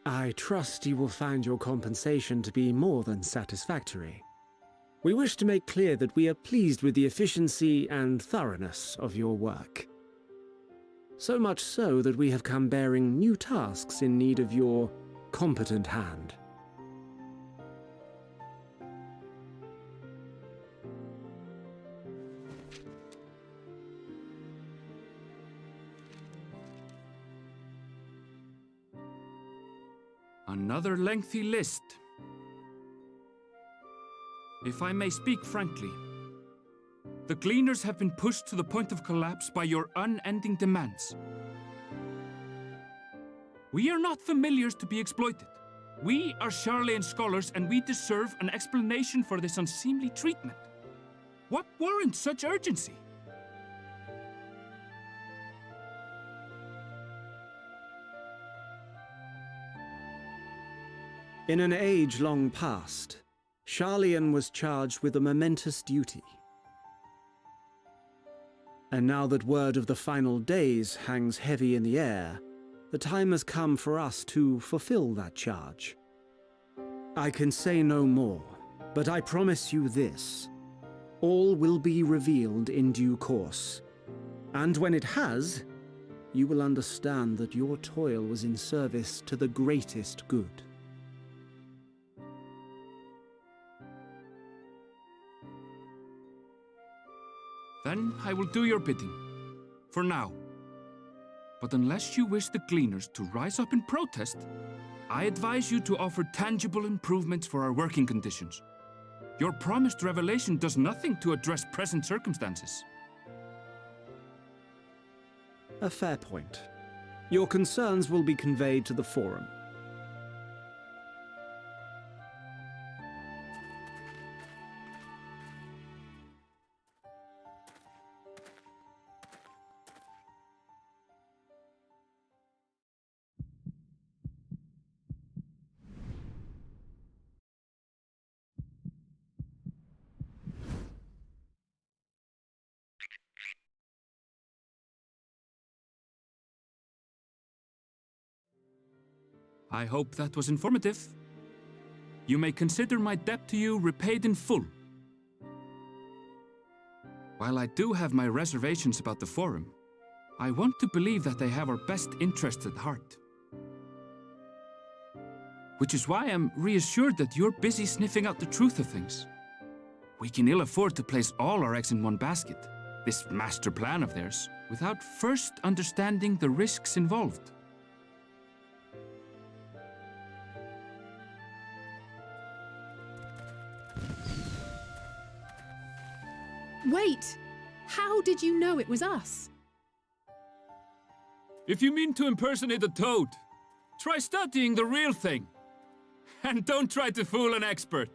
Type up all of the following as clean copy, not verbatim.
I trust you will find your compensation to be more than satisfactory. We wish to make clear that we are pleased with the efficiency and thoroughness of your work. So much so that we have come bearing new tasks in need of your competent hand. Another lengthy list. If I may speak frankly, the Gleaners have been pushed to the point of collapse by your unending demands. We are not familiars to be exploited. We are Sharlayan scholars, and we deserve an explanation for this unseemly treatment. What warrants such urgency? In an age long past, Sharlayan was charged with a momentous duty. And now that word of the final days hangs heavy in the air, the time has come for us to fulfill that charge. I can say no more, but I promise you this. All will be revealed in due course. And when it has, you will understand that your toil was in service to the greatest good. Then I will do your bidding. For now. But unless you wish the Gleaners to rise up in protest, I advise you to offer tangible improvements for our working conditions. Your promised revelation does nothing to address present circumstances. A fair point. Your concerns will be conveyed to the Forum. I hope that was informative. You may consider my debt to you repaid in full. While I do have my reservations about the Forum, I want to believe that they have our best interests at heart. Which is why I'm reassured that you're busy sniffing out the truth of things. We can ill afford to place all our eggs in one basket, this master plan of theirs, without first understanding the risks involved. Wait! How did you know it was us? If you mean to impersonate a toad, try studying the real thing. And don't try to fool an expert.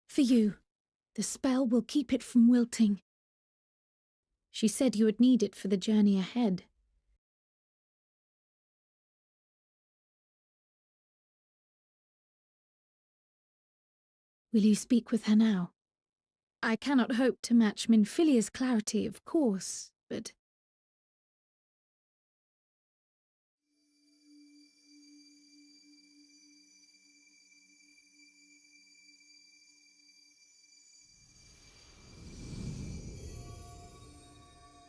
For you. The spell will keep it from wilting. She said you would need it for the journey ahead. Will you speak with her now? I cannot hope to match Minfilia's clarity, of course, but...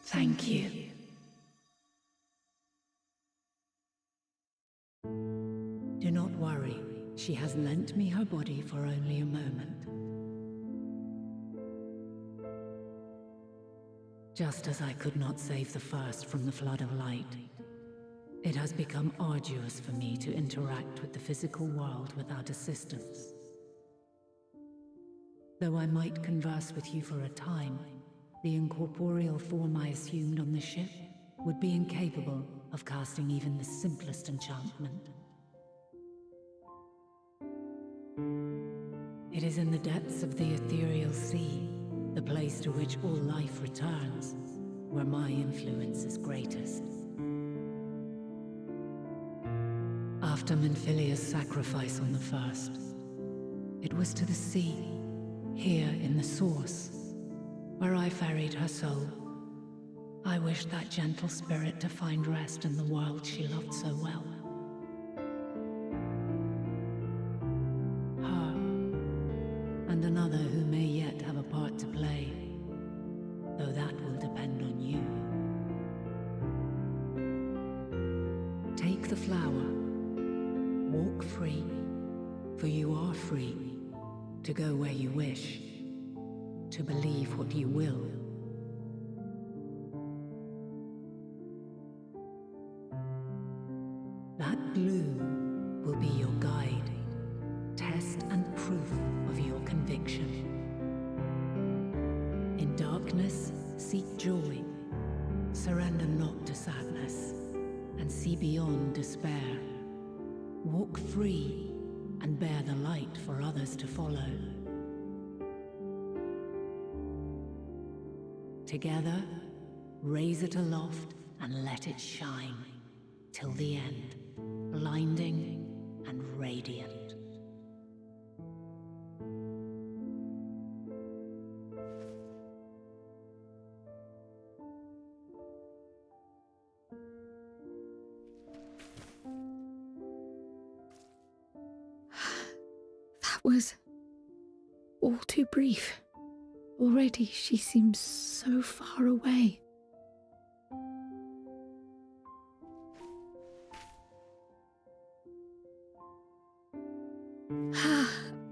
Thank you. Do not worry. She has lent me her body for only a moment. Just as I could not save the first from the flood of light, it has become arduous for me to interact with the physical world without assistance. Though I might converse with you for a time, the incorporeal form I assumed on the ship would be incapable of casting even the simplest enchantment. It is in the depths of the ethereal sea, the place to which all life returns, where my influence is greatest. After Minfilia's sacrifice on the first, it was to the sea, here in the source, where I ferried her soul. I wished that gentle spirit to find rest in the world she loved so well. Her, and another who may yet have a part to play, though that will depend on you. Take the flower, walk free, for you are free, to go where you wish, to believe what you will. That blue will be your guide, test and proof of your conviction. In darkness, seek joy, surrender not to sadness, and see beyond despair. Walk free and bear the light for others to follow. Together, raise it aloft and let it shine, till the end, blinding and radiant. That was all too brief. Already she seems so far away.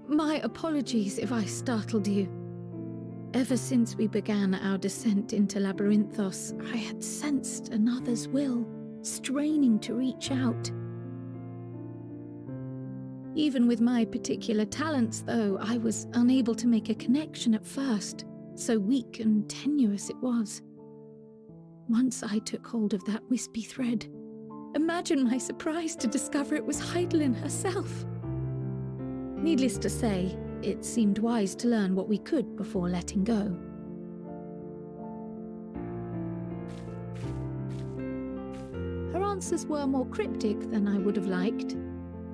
My apologies if I startled you. Ever since we began our descent into Labyrinthos, I had sensed another's will, straining to reach out. Even with my particular talents, though, I was unable to make a connection at first, so weak and tenuous it was. Once I took hold of that wispy thread. Imagine my surprise to discover it was Heidelin herself. Needless to say, it seemed wise to learn what we could before letting go. Her answers were more cryptic than I would have liked,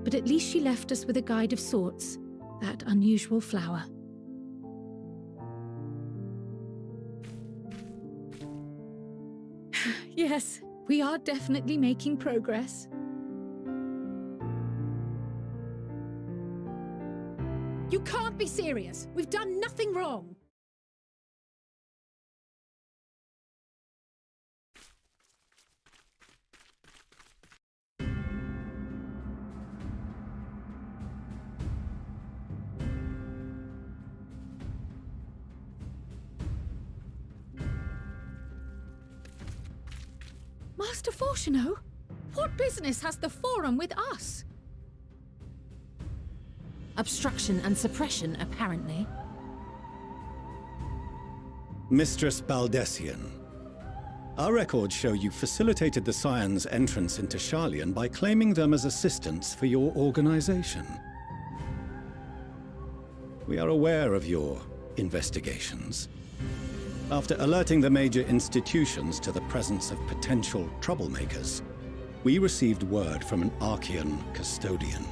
but at least she left us with a guide of sorts, that unusual flower. Yes, we are definitely making progress. You can't be serious! We've done nothing wrong! Master Fortuno, what business has the Forum with us? Obstruction and suppression, apparently. Mistress Baldessian, our records show you facilitated the Scions' entrance into Sharlayan by claiming them as assistants for your organization. We are aware of your investigations. After alerting the major institutions to the presence of potential troublemakers, we received word from an Archean custodian.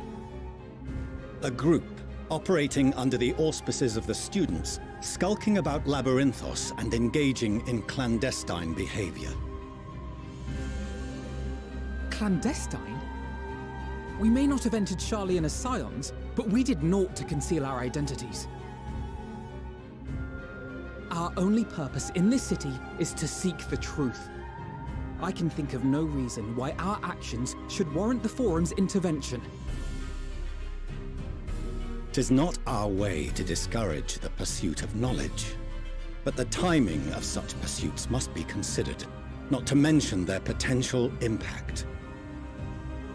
A group operating under the auspices of the students, skulking about Labyrinthos and engaging in clandestine behavior. Clandestine? We may not have entered Sharlayan as scions, but we did naught to conceal our identities. Our only purpose in this city is to seek the truth. I can think of no reason why our actions should warrant the Forum's intervention. 'Tis not our way to discourage the pursuit of knowledge, but the timing of such pursuits must be considered, not to mention their potential impact.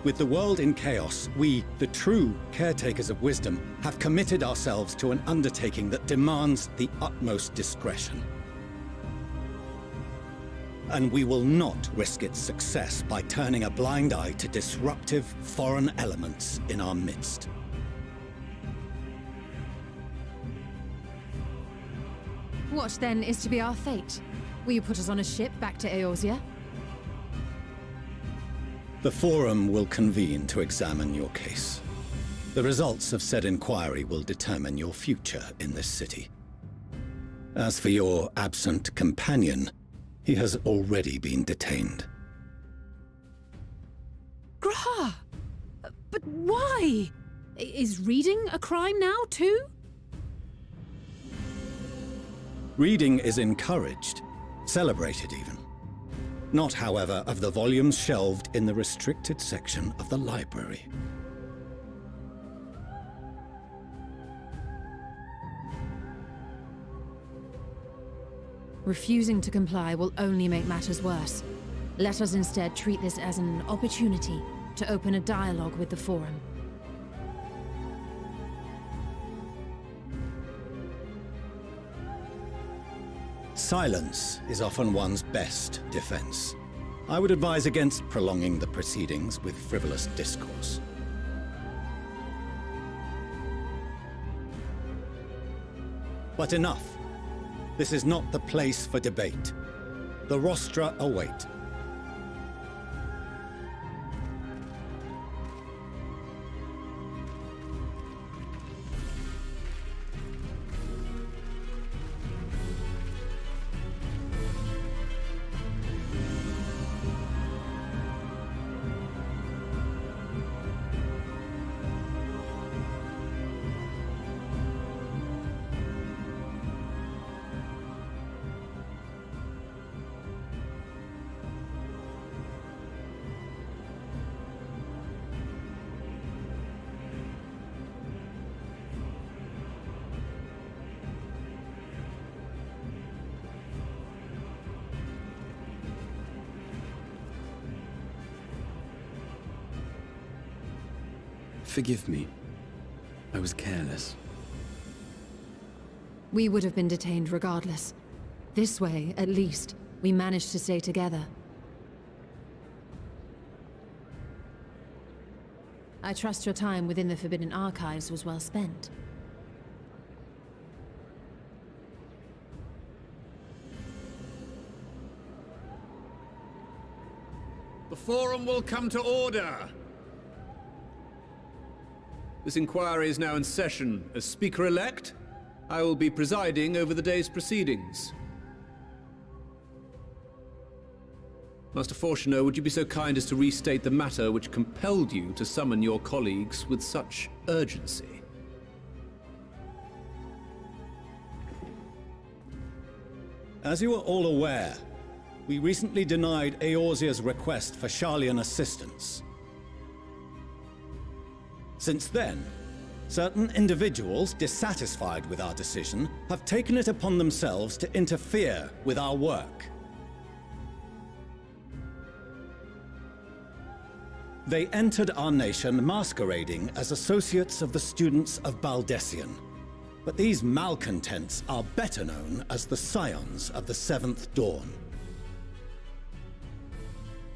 With the world in chaos, we, the true caretakers of wisdom, have committed ourselves to an undertaking that demands the utmost discretion. And we will not risk its success by turning a blind eye to disruptive foreign elements in our midst. What, then, is to be our fate? Will you put us on a ship back to Eorzea? The Forum will convene to examine your case. The results of said inquiry will determine your future in this city. As for your absent companion, he has already been detained. Graha! But why? Is reading a crime now, too? Reading is encouraged, celebrated even. Not, however, of the volumes shelved in the restricted section of the library. Refusing to comply will only make matters worse. Let us instead treat this as an opportunity to open a dialogue with the Forum. Silence is often one's best defense. I would advise against prolonging the proceedings with frivolous discourse. But enough. This is not the place for debate. The rostra await. Forgive me. I was careless. We would have been detained regardless. This way, at least, we managed to stay together. I trust your time within the Forbidden Archives was well spent. The Forum will come to order! This inquiry is now in session. As Speaker-elect, I will be presiding over the day's proceedings. Master Fortuner, would you be so kind as to restate the matter which compelled you to summon your colleagues with such urgency? As you are all aware, we recently denied Eorzea's request for Sharlayan assistance. Since then, certain individuals dissatisfied with our decision have taken it upon themselves to interfere with our work. They entered our nation masquerading as associates of the students of Baldessian. But these malcontents are better known as the Scions of the Seventh Dawn.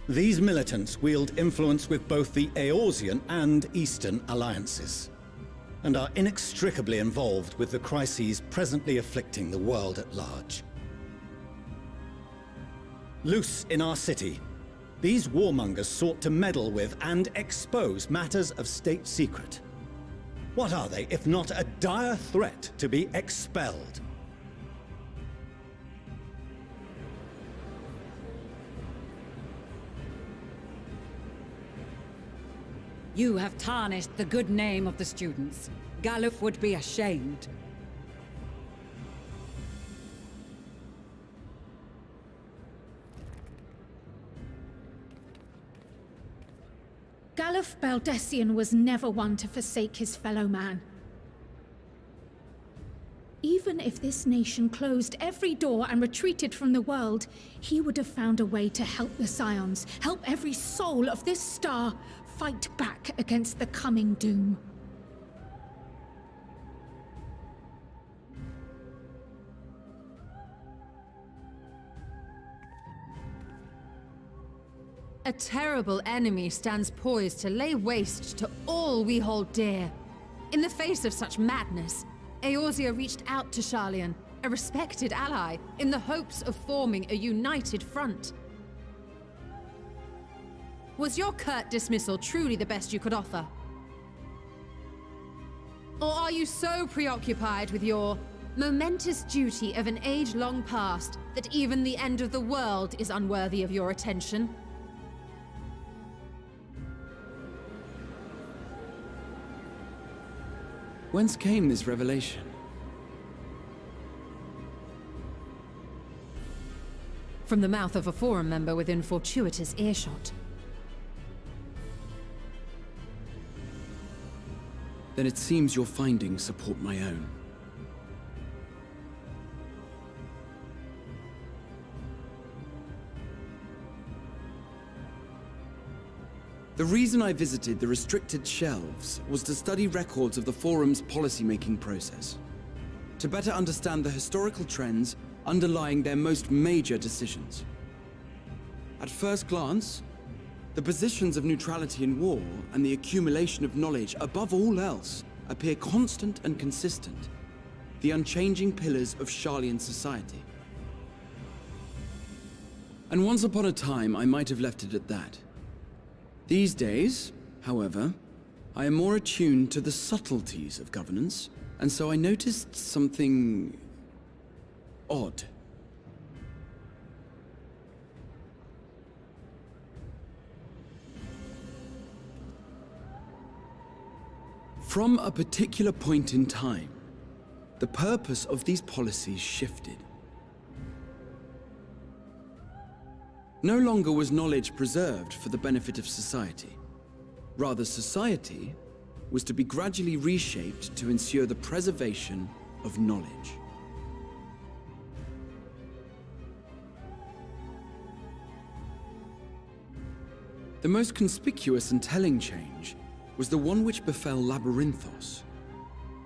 These militants wield influence with both the Eorzean and Eastern alliances. and are inextricably involved with the crises presently afflicting the world at large. Loose in our city, these warmongers sought to meddle with and expose matters of state secret. What are they, if not a dire threat to be expelled? You have tarnished the good name of the students. Galuf would be ashamed. Galuf Baldessian was never one to forsake his fellow man. Even if this nation closed every door and retreated from the world, he would have found a way to help the Scions, help every soul of this star fight back against the coming doom. A terrible enemy stands poised to lay waste to all we hold dear. In the face of such madness, Eorzea reached out to Sharlayan, a respected ally, in the hopes of forming a united front. Was your curt dismissal truly the best you could offer? Or are you so preoccupied with your momentous duty of an age long past that even the end of the world is unworthy of your attention? Whence came this revelation? From the mouth of a Forum member within fortuitous earshot. Then it seems your findings support my own. The reason I visited the restricted shelves was to study records of the Forum's policymaking process, to better understand the historical trends underlying their most major decisions. At first glance, the positions of neutrality in war and the accumulation of knowledge above all else appear constant and consistent, the unchanging pillars of Sharlayan society. And once upon a time, I might have left it at that. These days, however, I am more attuned to the subtleties of governance, and so I noticed something odd. From a particular point in time, the purpose of these policies shifted. No longer was knowledge preserved for the benefit of society. Rather, society was to be gradually reshaped to ensure the preservation of knowledge. The most conspicuous and telling change was the one which befell Labyrinthos.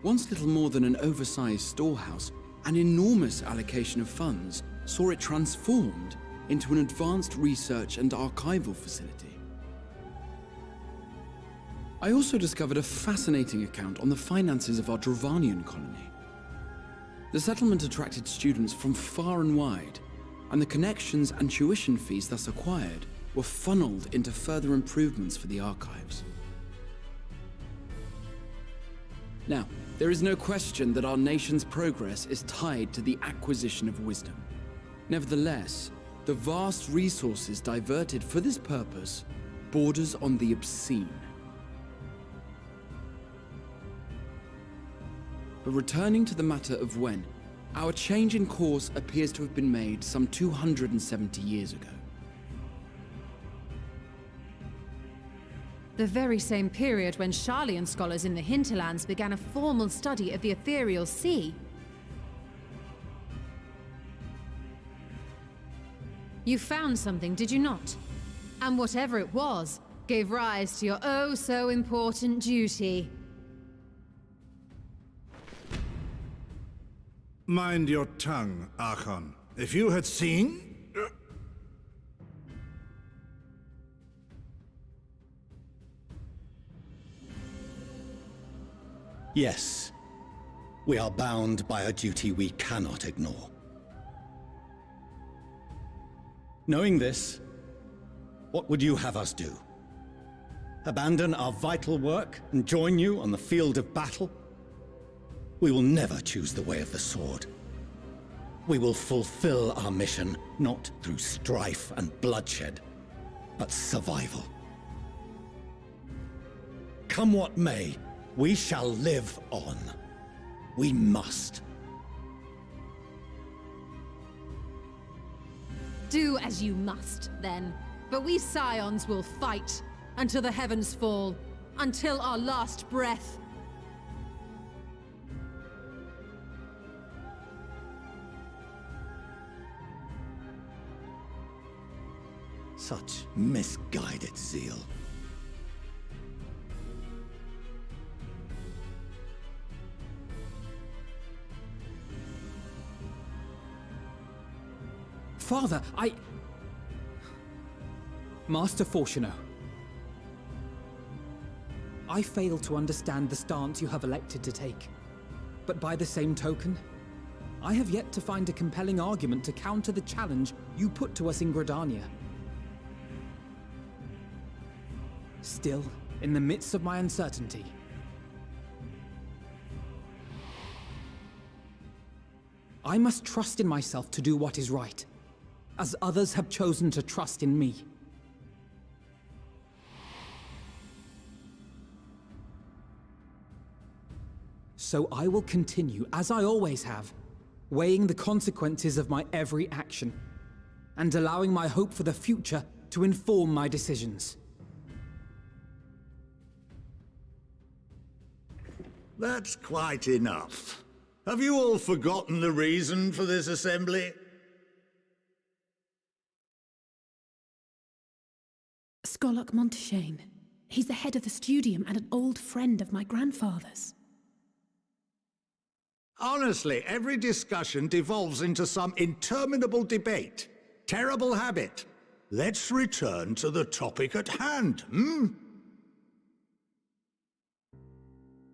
Once little more than an oversized storehouse, an enormous allocation of funds saw it transformed into an advanced research and archival facility. I also discovered a fascinating account on the finances of our Dravanian colony. The settlement attracted students from far and wide, and the connections and tuition fees thus acquired were funneled into further improvements for the archives. Now, there is no question that our nation's progress is tied to the acquisition of wisdom. Nevertheless, the vast resources diverted for this purpose borders on the obscene. But returning to the matter of when, our change in course appears to have been made some 270 years ago. The very same period when Sharlayan scholars in the hinterlands began a formal study of the ethereal sea. You found something, did you not? And whatever it was, gave rise to your oh-so-important duty. Mind your tongue, Archon. If you had seen... Yes, we are bound by a duty we cannot ignore. Knowing this, what would you have us do? Abandon our vital work and join you on the field of battle? We will never choose the way of the sword. We will fulfill our mission, not through strife and bloodshed, but survival. Come what may, we shall live on. We must. Do as you must, then. But we Scions will fight until the heavens fall, until our last breath. Such misguided zeal. Father, Master Fortuno, I fail to understand the stance you have elected to take. But by the same token, I have yet to find a compelling argument to counter the challenge you put to us in Gridania. Still, in the midst of my uncertainty, I must trust in myself to do what is right, as others have chosen to trust in me. So I will continue, as I always have, weighing the consequences of my every action, and allowing my hope for the future to inform my decisions. That's quite enough. Have you all forgotten the reason for this assembly? Skolok Monteshane. He's the head of the studium and an old friend of my grandfather's. Honestly, every discussion devolves into some interminable debate. Terrible habit. Let's return to the topic at hand,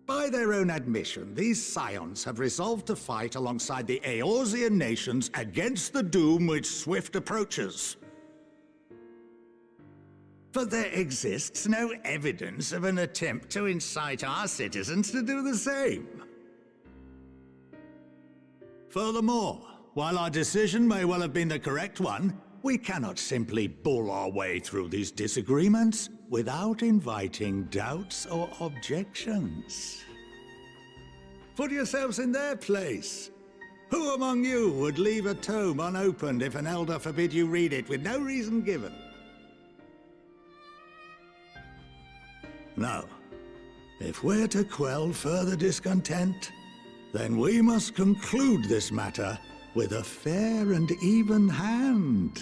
By their own admission, these Scions have resolved to fight alongside the Eorzean nations against the doom which swift approaches. But there exists no evidence of an attempt to incite our citizens to do the same. Furthermore, while our decision may well have been the correct one, we cannot simply bull our way through these disagreements without inviting doubts or objections. Put yourselves in their place. Who among you would leave a tome unopened if an elder forbid you read it with no reason given? Now, if we're to quell further discontent, then we must conclude this matter with a fair and even hand.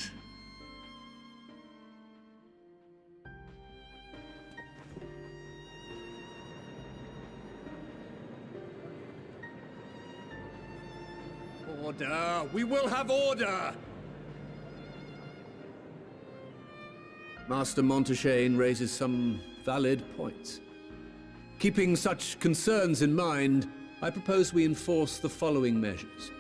Order! We will have order! Master Monteshane raises some valid points. Keeping such concerns in mind, I propose we enforce the following measures.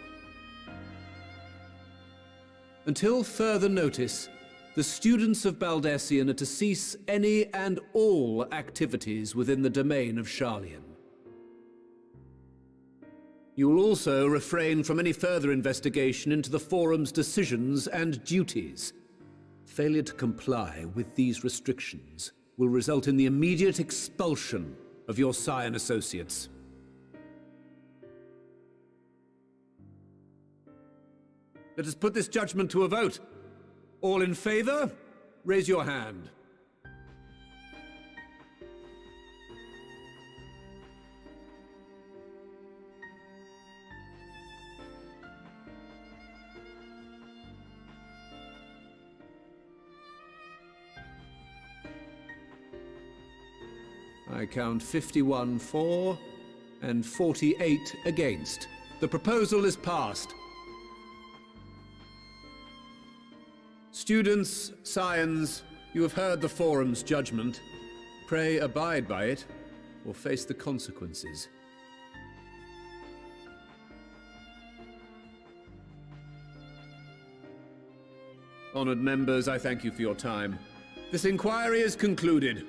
Until further notice, the students of Baldesion are to cease any and all activities within the domain of Sharlayan. You will also refrain from any further investigation into the Forum's decisions and duties. Failure to comply with these restrictions will result in the immediate expulsion of your Scion associates. Let us put this judgment to a vote. All in favor, raise your hand. I count 51 for and 48 against. The proposal is passed. Students, Scions, you have heard the Forum's judgment. Pray abide by it, or face the consequences. Honored members, I thank you for your time. This inquiry is concluded.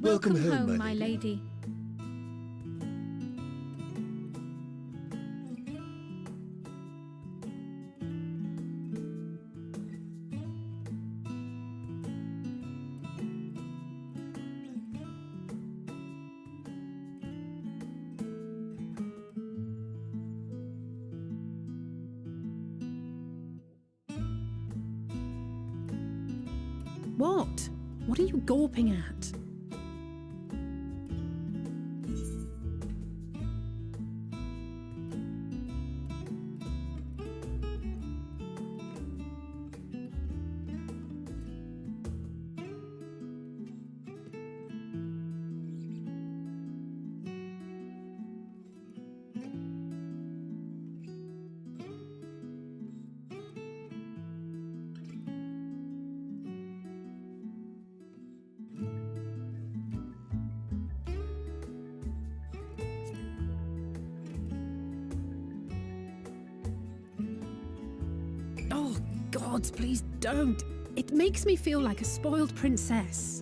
Welcome home, my lady. What? What are you gawping at? Oh, gods, please don't. It makes me feel like a spoiled princess.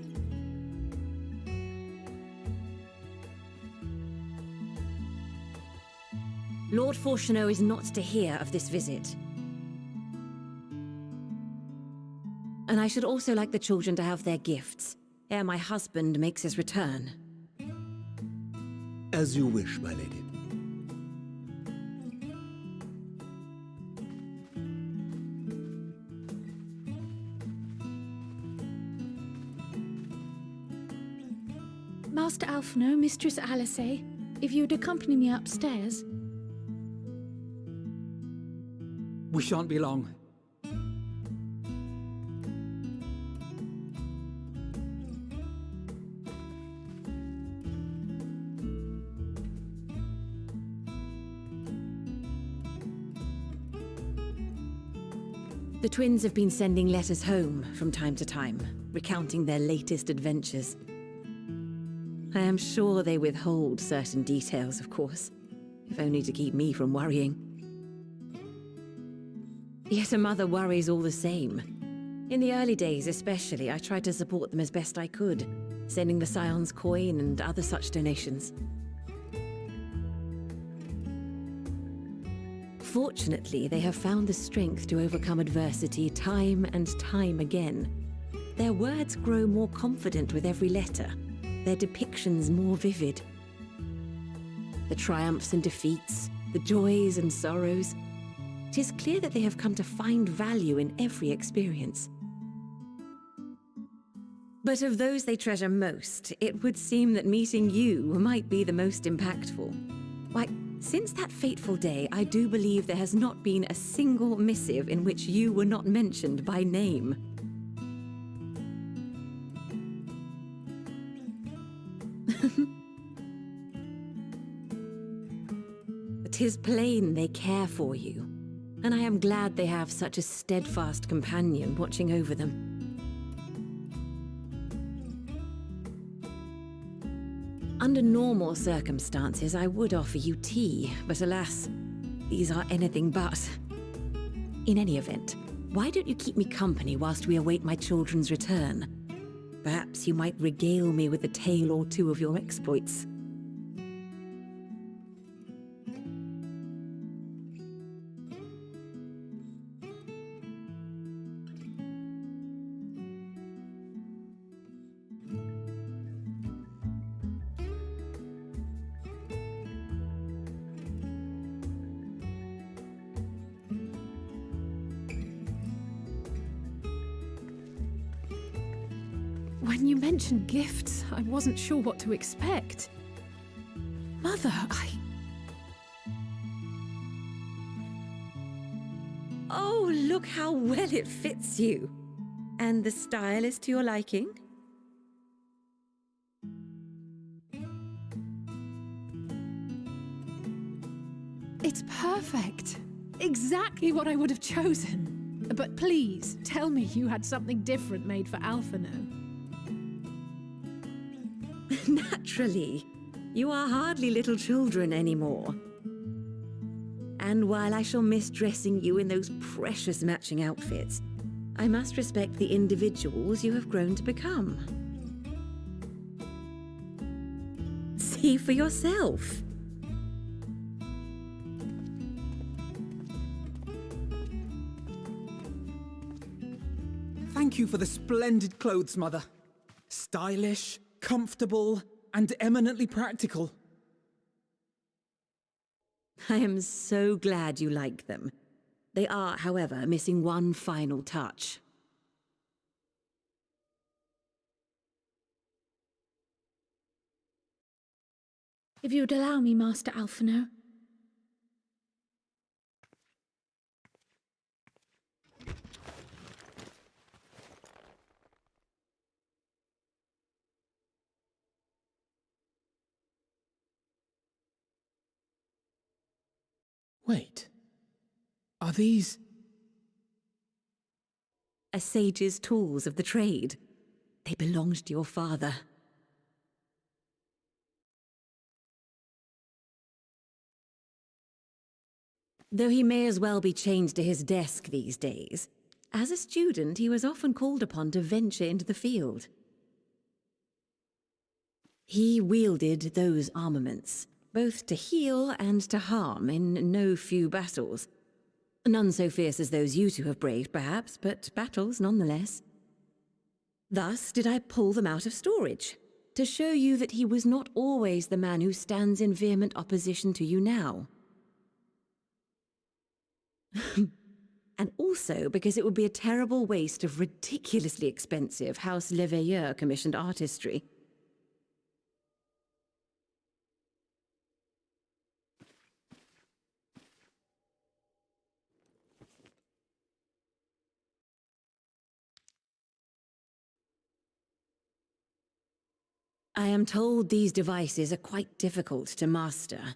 Lord Fortuneau is not to hear of this visit. And I should also like the children to have their gifts, ere my husband makes his return. As you wish, my lady. Master Alphino, Mistress Alice, if you'd accompany me upstairs. We shan't be long. The twins have been sending letters home from time to time, recounting their latest adventures. I am sure they withhold certain details, of course, if only to keep me from worrying. Yet a mother worries all the same. In the early days especially, I tried to support them as best I could, sending the Scion's coin and other such donations. Fortunately, they have found the strength to overcome adversity time and time again. Their words grow more confident with every letter, their depictions more vivid. The triumphs and defeats, the joys and sorrows. 'Tis clear that they have come to find value in every experience. But of those they treasure most, it would seem that meeting you might be the most impactful. Why, since that fateful day, I do believe there has not been a single missive in which you were not mentioned by name. "'Tis plain they care for you, and I am glad they have such a steadfast companion watching over them. Under normal circumstances, I would offer you tea, but alas, these are anything but. In any event, why don't you keep me company whilst we await my children's return? Perhaps you might regale me with a tale or two of your exploits." When you mentioned gifts, I wasn't sure what to expect. Mother, Oh, look how well it fits you. And the style is to your liking? It's perfect. Exactly what I would have chosen. But please, tell me you had something different made for Alphino. Naturally. You are hardly little children anymore. And while I shall miss dressing you in those precious matching outfits, I must respect the individuals you have grown to become. See for yourself. Thank you for the splendid clothes, Mother. Stylish, comfortable, and eminently practical. I am so glad you like them. They are, however, missing one final touch. If you would allow me, Master Alphino. Wait. Are these... A sage's tools of the trade. They belonged to your father. Though he may as well be chained to his desk these days, as a student he was often called upon to venture into the field. He wielded those armaments, both to heal and to harm in no few battles. None so fierce as those you two have braved, perhaps, but battles nonetheless. Thus did I pull them out of storage, to show you that he was not always the man who stands in vehement opposition to you now. And also because it would be a terrible waste of ridiculously expensive House Leveilleur commissioned artistry. I am told these devices are quite difficult to master,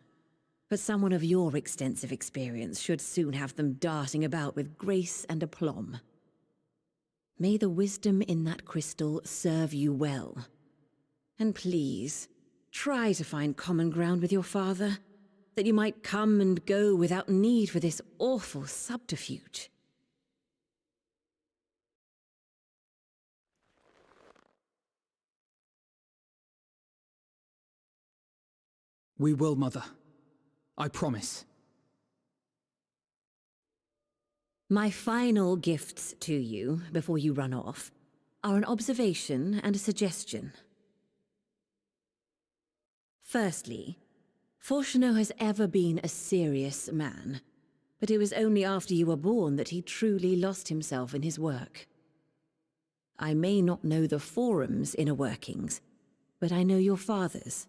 but someone of your extensive experience should soon have them darting about with grace and aplomb. May the wisdom in that crystal serve you well. And please, try to find common ground with your father, that you might come and go without need for this awful subterfuge. We will, Mother. I promise. My final gifts to you, before you run off, are an observation and a suggestion. Firstly, Fortunato has ever been a serious man, but it was only after you were born that he truly lost himself in his work. I may not know the Forum's inner workings, but I know your father's.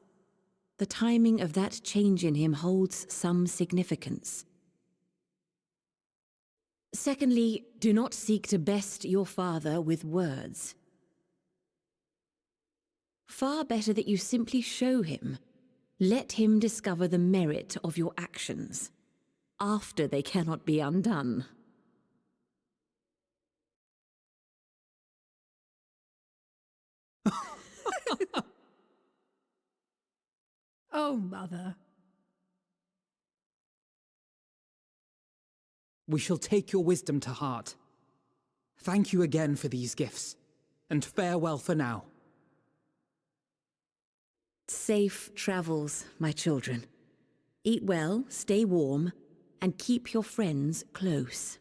The timing of that change in him holds some significance. Secondly, do not seek to best your father with words. Far better that you simply show him. Let him discover the merit of your actions, after they cannot be undone. Oh, Mother. We shall take your wisdom to heart. Thank you again for these gifts, and farewell for now. Safe travels, my children. Eat well, stay warm, and keep your friends close.